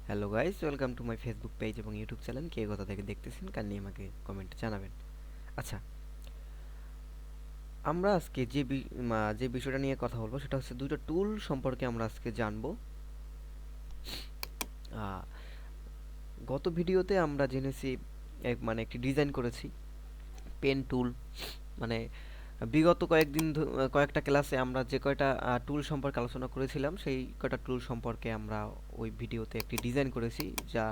Hello guys, welcome to my Facebook page এবং YouTube channel. কে কোথা থেকে দেখতেছেন কাইন্ডলি আমাকে কমেন্টে জানাবেন। আচ্ছা, আমরা আজকে যে বিষয়টা নিয়ে কথা বলবো সেটা হচ্ছে দুটো টুল সম্পর্কে আমরা আজকে জানবো। আহ, গত ভিডিওতে আমরা জেনেছি একটি ডিজাইন করেছি পেন টুল। মানে বিগত কয়েকটা ক্লাসে আমরা যে কয়টা টুল সম্পর্কে আলোচনা করেছিলাম সেই কয়টা টুল সম্পর্কে আমরা ওই ভিডিওতে একটি ডিজাইন করেছি, যা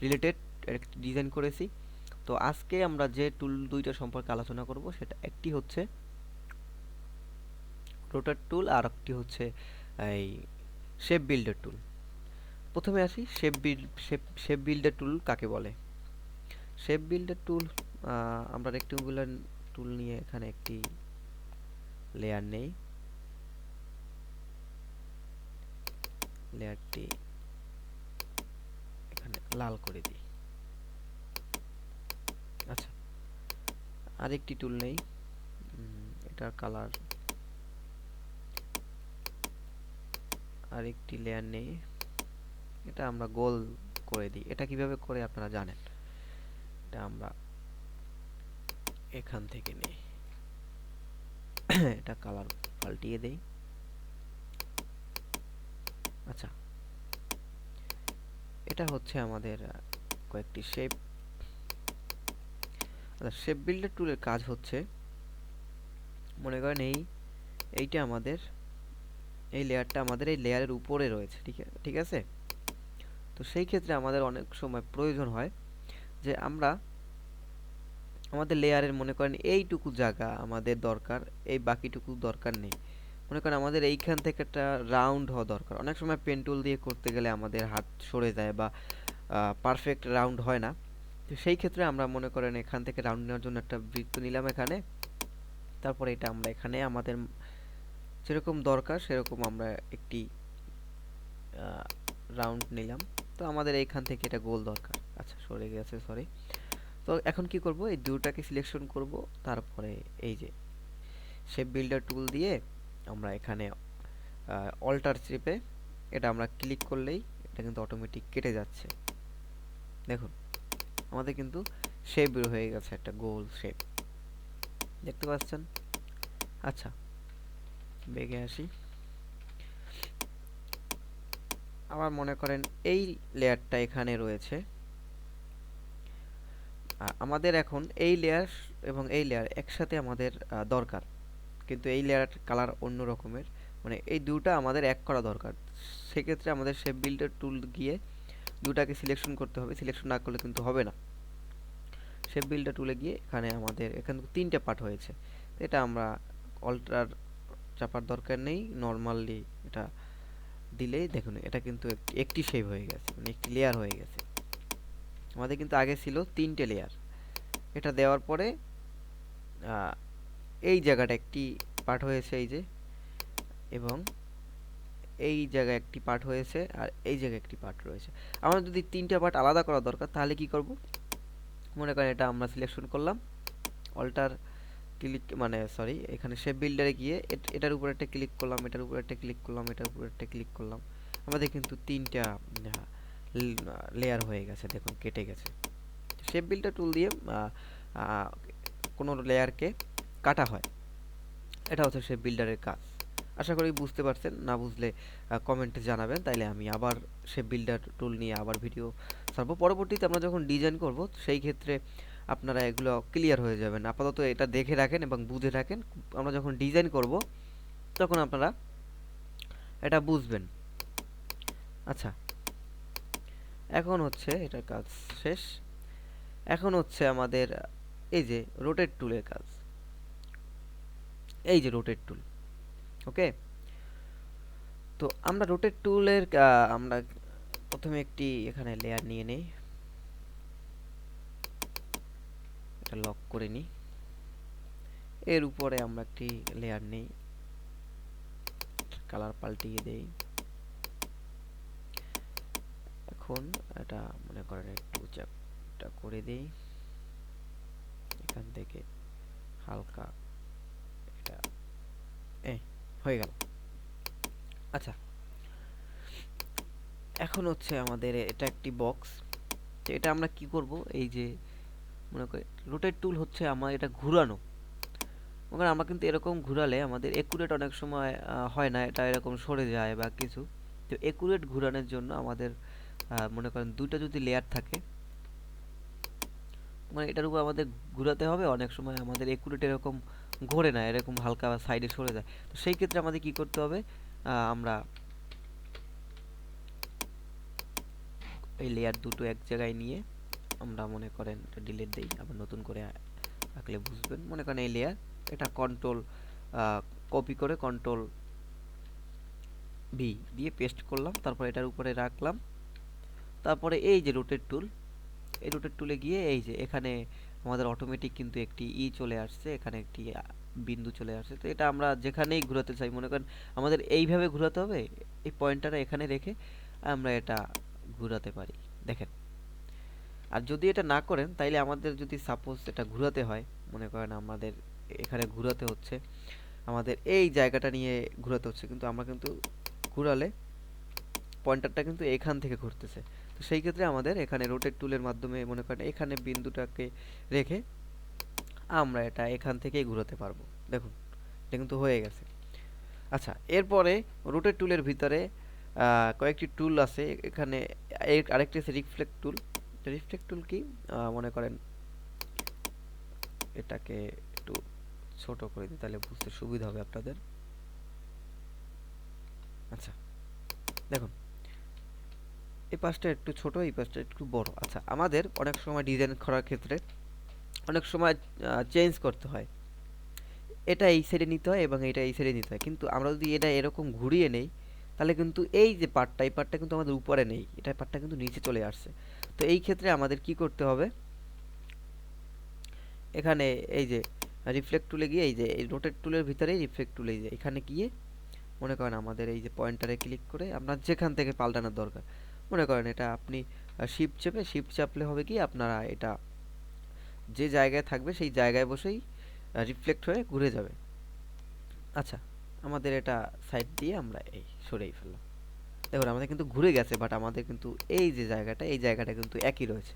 রিলেটেড একটি ডিজাইন করেছি। তো আজকে আমরা যে টুল দুইটা সম্পর্কে আলোচনা করব সেটা একটি হচ্ছে রোটার টুল আর একটি হচ্ছে এই শেপ বিল্ডার টুল। প্রথমে আসি শেপ বিল্ডার টুল কাকে বলে। শেপ বিল্ডার টুল, আমরা রেক্টেঙ্গুলার টুল নিয়ে এখানে একটি লেয়ার নেই, লেয়ারটি এখানে লাল করে দিই। আচ্ছা, আরেকটি টুল নেই, এটার কালার আরেকটি লেয়ার নেই, এটা আমরা গোল করে দিই। এটা কিভাবে করে আপনারা জানেন, এটা আমরা এখান থেকে নেই। এটা কালার পাল্টিয়ে দেই। আচ্ছা, এটা হচ্ছে আমাদের কয়েকটি শেপ। আচ্ছা, শেপ বিল্ডার টুলের কাজ হচ্ছে, মনে করেন এইটা আমাদের এই লেয়ারটা আমাদের এই লেয়ারের উপরে রয়েছে, ঠিক আছে। তো সেই ক্ষেত্রে আমাদের অনেক সময় প্রয়োজন হয় যে আমরা আমাদের লেয়ারের মনে করেন এইটুকু জায়গা আমাদের দরকার, এই বাকিটুকু দরকার নেই। মনে করেন আমাদের এইখান থেকে একটা রাউন্ড হওয়া দরকার। অনেক সময় পেন টুল দিয়ে করতে গেলে আমাদের হাত সরে যায় বা পারফেক্ট রাউন্ড হয় না। তো সেই ক্ষেত্রে আমরা মনে করেন এখান থেকে রাউন্ড নেওয়ার জন্য একটা বৃত্ত নিলাম এখানে। তারপরে এটা আমরা এখানে আমাদের যেরকম দরকার সেরকম আমরা একটি রাউন্ড নিলাম। তো আমাদের এইখান থেকে এটা গোল দরকার। আচ্ছা, সরে গেছে, সরি। তো এখন কি করব, এই দুটাকে সিলেকশন করব। তারপরে এই যে শেপ বিল্ডার টুল দিয়ে আমরা এখানে অল্টার চেপে এটা আমরা ক্লিক করলেই এটা কিন্তু অটোমেটিক কেটে যাচ্ছে। দেখুন, আমাদের কিন্তু শেপ বের হয়ে গেছে, একটা গোল শেপ দেখতে পাচ্ছেন। আচ্ছা, বেগে আসি। আবার মনে করেন এই লেয়ারটা এখানে রয়েছে, আমাদের এখন এই লেয়ার এবং এই লেয়ার একসাথে আমাদের দরকার, কিন্তু এই লেয়ার কালার অন্য রকমের। মানে এই দুটা আমাদের এক করা দরকার। সেক্ষেত্রে আমাদের শেপ বিল্ডার টুল গিয়ে দুটাকে সিলেকশন করতে হবে, সিলেকশন না করলে কিন্তু হবে না। শেপ বিল্ডার টুলে গিয়ে এখানে তিনটে পার্ট হয়েছে, এটা আমরা অল্টার চাপার দরকার নেই, নর্মালি এটা দিলেই দেখুন এটা কিন্তু একটি শেপ হয়ে গেছে, মানে একটি লেয়ার হয়ে গেছে। আমাদের কিন্তু আগে ছিল তিনটে লেয়ার। এটা দেওয়ার পরে এই জায়গাটা একটি পার্ট হয়েছে, এই যে, এবং এই জায়গায় একটি পার্ট হয়েছে আর এই জায়গায় একটি পার্ট রয়েছে। আমরা যদি তিনটা পার্ট আলাদা করা দরকার তাহলে কি করব, মনে করেন এটা আমরা সিলেকশন করলাম, অল্টার ক্লিক মানে সরি এখানে শেপ বিল্ডারে গিয়ে এটার উপর একটা ক্লিক করলাম, এটার উপর একটা ক্লিক করলাম, এটার উপর একটা ক্লিক করলাম। আমাদের কিন্তু তিনটা লেয়ার হয়ে গেছে, দেখুন কেটে গেছে। শেপ বিল্ডার টুল দিয়ে কোনো লেয়ারকে কাটা হয়, এটা হচ্ছে শেপ বিল্ডারের কাজ। আশা করি বুঝতে পারছেন, না বুঝলে কমেন্টে জানাবেন, তাইলে আমি আবার শেপ বিল্ডার টুল নিয়ে আবার ভিডিও ছাড়বো। পরবর্তীতে আমরা যখন ডিজাইন করব সেই ক্ষেত্রে আপনারা এগুলো ক্লিয়ার হয়ে যাবেন। আপাতত এটা দেখে রাখেন এবং বুঝে রাখেন, আমরা যখন ডিজাইন করব তখন আপনারা এটা বুঝবেন। আচ্ছা, এখন হচ্ছে এটার কাজ শেষ। এখন হচ্ছে আমাদের এই যে রোটেট টুলের কাজ, এই যে রোটেট টুল। ওকে, তো আমরা রোটেট টুলের আমরা প্রথমে একটি এখানে লেয়ার নিয়ে নেই, এটা লক করে নিই। এর উপরে আমরা একটি লেয়ার নেই, কালার পাল্টিয়ে দেই। এখন এটা মনে করেন একটু চ্যাপটা করে দেই, এখান থেকে হালকা এটা হয়ে গেল। আচ্ছা, এখন হচ্ছে আমাদের এটা একটি বক্স। তো এটা আমরা কি করব, এই যে মনে করি রোটেট টুল হচ্ছে আমার এটা ঘুরানো। মনে করেন আমরা কিন্তু এরকম ঘুরালে আমাদের একুরেট অনেক সময় হয় না, এটা এরকম সরে যায় বা কিছু। তো একুরেট ঘুরানোর জন্য আমাদের মনে করেন দুইটা যদি লেয়ার থাকে, মানে এটার উপর আমাদের ঘুরাতে হবে। অনেক সময় আমাদের একুরেট এরকম ঘোরে না, এরকম হালকা সাইডে সরে যায়। তো সেই ক্ষেত্রে আমাদের কি করতে হবে, আমরা এই লেয়ার দুটো এক জায়গায় নিয়ে আমরা মনে করেন ডিলিট দেই, আবার নতুন করে আঁকলে বুঝবেন। মনে করেন এই লেয়ার, এটা কন্ট্রোল কপি করে কন্ট্রোল ভি দিয়ে পেস্ট করলাম, তারপর এটার উপরে রাখলাম। তারপরে এই যে রোটেট টুল, এই রোটেট টুলে গিয়ে এই যে এখানে আমাদের অটোমেটিক কিন্তু একটি চলে আসছে, এখানে একটি বিন্দু চলে আসছে। তো এটা আমরা যেখানেই ঘোরাতে চাই, মনে করেন আমাদের এইভাবে ঘোরাতে হবে, এই পয়েন্টারটা এখানে রেখে আমরা এটা ঘোরাতে পারি, দেখেন। আর যদি এটা না করেন, তাইলে আমাদের যদি সাপোজ এটা ঘোরাতে হয়, মনে করেন আমাদের এখানে ঘোরাতে হচ্ছে, আমাদের এই জায়গাটা নিয়ে ঘোরাতে হচ্ছে, কিন্তু আমরা কিন্তু ঘোরালে পয়েন্টারটা কিন্তু এখান থেকে ঘুরতেছে। তো সেই ক্ষেত্রে আমাদের এখানে রোটেট টুলের মাধ্যমে মনে করেন এখানে বিন্দুটাকে রেখে আমরা এটা এখান থেকেই ঘোরাতে পারবো। দেখুন, এটা কিন্তু হয়ে গেছে। আচ্ছা, এরপরে রোটেট টুলের ভিতরে কয়েকটি টুল আছে এখানে। আরেকটি আছে রিফ্লেক্ট টুল। রিফ্লেক্ট টুল কি, মনে করেন এটাকে একটু ছোট করে দিই, তাহলে বুঝতে সুবিধা হবে আপনাদের। আচ্ছা, দেখুন এই পাশটা একটু ছোট, এই পাশটা একটু বড়। আচ্ছা, আমাদের অনেক সময় ডিজাইন করার ক্ষেত্রে অনেক সময় চেঞ্জ করতে হয়, এটা এই সাইডে নিতে হয় এবং এটা এই সাইডে নিতে হয়। কিন্তু আমরা যদি এটা এরকম ঘুরিয়ে নেই, তাহলে কিন্তু এই যে পার্টটা, এই পার্টটা কিন্তু আমাদের উপরে নেই, এটা পার্টটা কিন্তু নিচে চলে আসছে। তো এই ক্ষেত্রে আমাদের কি করতে হবে, এখানে এই যে রিফ্লেক্ট টুলে গিয়ে এই যে এই রোটেট টুলের ভিতরেই রিফ্লেক্ট টুলে যে এখানে গিয়ে মনে করেন আমাদের এই যে পয়েন্টারে ক্লিক করে আপনার যেখান থেকে পাল্টানোর দরকার, মনে করেন এটা আপনি শিফট চাপলে হবে কি, আপনারা এটা যে জায়গায় থাকবে সেই জায়গায় বসেই রিফ্লেক্ট হয়ে ঘুরে যাবে। আচ্ছা, আমাদের এটা সাইড দিয়ে আমরা এই সরিয়ে ফেললাম। দেখুন আমাদের কিন্তু ঘুরে গেছে, বাট আমাদের কিন্তু এই যে জায়গাটা, এই জায়গাটা কিন্তু একই রয়েছে।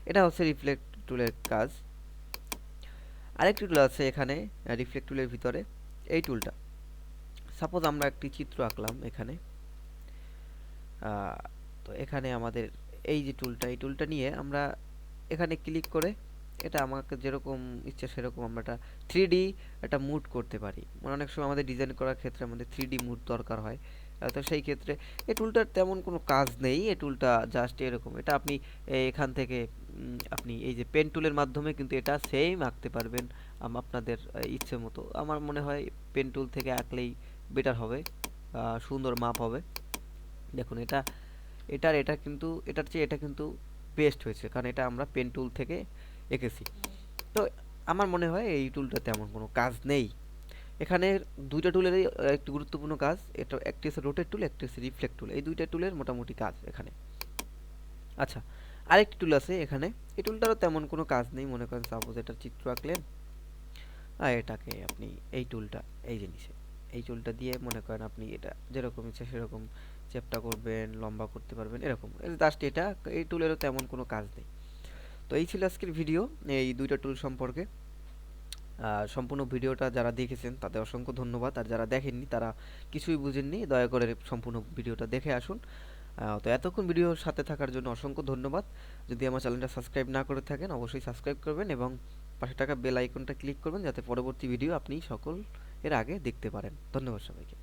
এটা হচ্ছে রিফ্লেক্ট টুলের কাজ। আরেকটি টুল আছে এখানে রিফ্লেক্ট টুলের ভিতরে, এই টুলটা। সাপোজ আমরা একটি চিত্র আঁকলাম এখানে, তো এখানে আমাদের এই যে টুলটা, এই টুলটা নিয়ে আমরা এখানে ক্লিক করে এটা আমাকে যেরকম ইচ্ছা সেরকম আমরা একটা 3D একটা মুড করতে পারি। মানে অনেক সময় আমাদের ডিজাইন করার ক্ষেত্রে আমাদের 3D মুড দরকার হয়। তো সেই ক্ষেত্রে এই টুলটার তেমন কোনো কাজ নেই, এই টুলটা জাস্ট এরকম। এটা আপনি এখান থেকে আপনি এই যে পেন টুলের মাধ্যমে কিন্তু এটা সেম আঁকতে পারবেন আপনাদের ইচ্ছে মতো। আমার মনে হয় পেন টুল থেকে আঁকলেই বেটার হবে, সুন্দর মাপ হবে। দেখুন এটা, এটা কিন্তু এটার চেয়ে এটা কিন্তু বেস্ট হয়েছে, কারণ এটা আমরা পেন টুল থেকে এঁকেছি। তো আমার মনে হয় এই টুলটা তেমন কোনো কাজ নেই। এখানে দুইটা টুলেরই একটি গুরুত্বপূর্ণ কাজ, এটা একটি হচ্ছে রোটেট টুল, একটি হচ্ছে রিফ্লেক্ট টুল, এই দুইটা টুলের মোটামুটি কাজ এখানে। আচ্ছা, আরেকটি টুল আছে এখানে, এই টুলটারও তেমন কোনো কাজ নেই। মনে করেন সাপোজ এটার চিত্র আঁকলেন, আর এটাকে আপনি এই টুলটা, এই জিনিসে এই টুলটা দিয়ে মনে করেন আপনি এটা যেরকম ইচ্ছা সেরকম চ্যাপ্টা করবেন, লম্বা করতে পারবেন, এরকম জাস্ট এটা। এই টুলেরও তেমন কোনো কাজ নেই। তো এই ছিল আজকের ভিডিও এই দুইটা টুল সম্পর্কে। সম্পূর্ণ ভিডিওটা যারা দেখেছেন তাদের অসংখ্য ধন্যবাদ, আর যারা দেখেননি তারা কিছুই বুঝেননি, দয়া করে সম্পূর্ণ ভিডিওটা দেখে আসুন। তো এতক্ষণ ভিডিওর সাথে থাকার জন্য অসংখ্য ধন্যবাদ। যদি আমার চ্যানেলটা সাবস্ক্রাইব না করে থাকেন অবশ্যই সাবস্ক্রাইব করবেন এবং পাশে থাকা বেল আইকনটা ক্লিক করবেন, যাতে পরবর্তী ভিডিও আপনি সকল এর আগে দেখতে পারেন। ধন্যবাদ সবাইকে।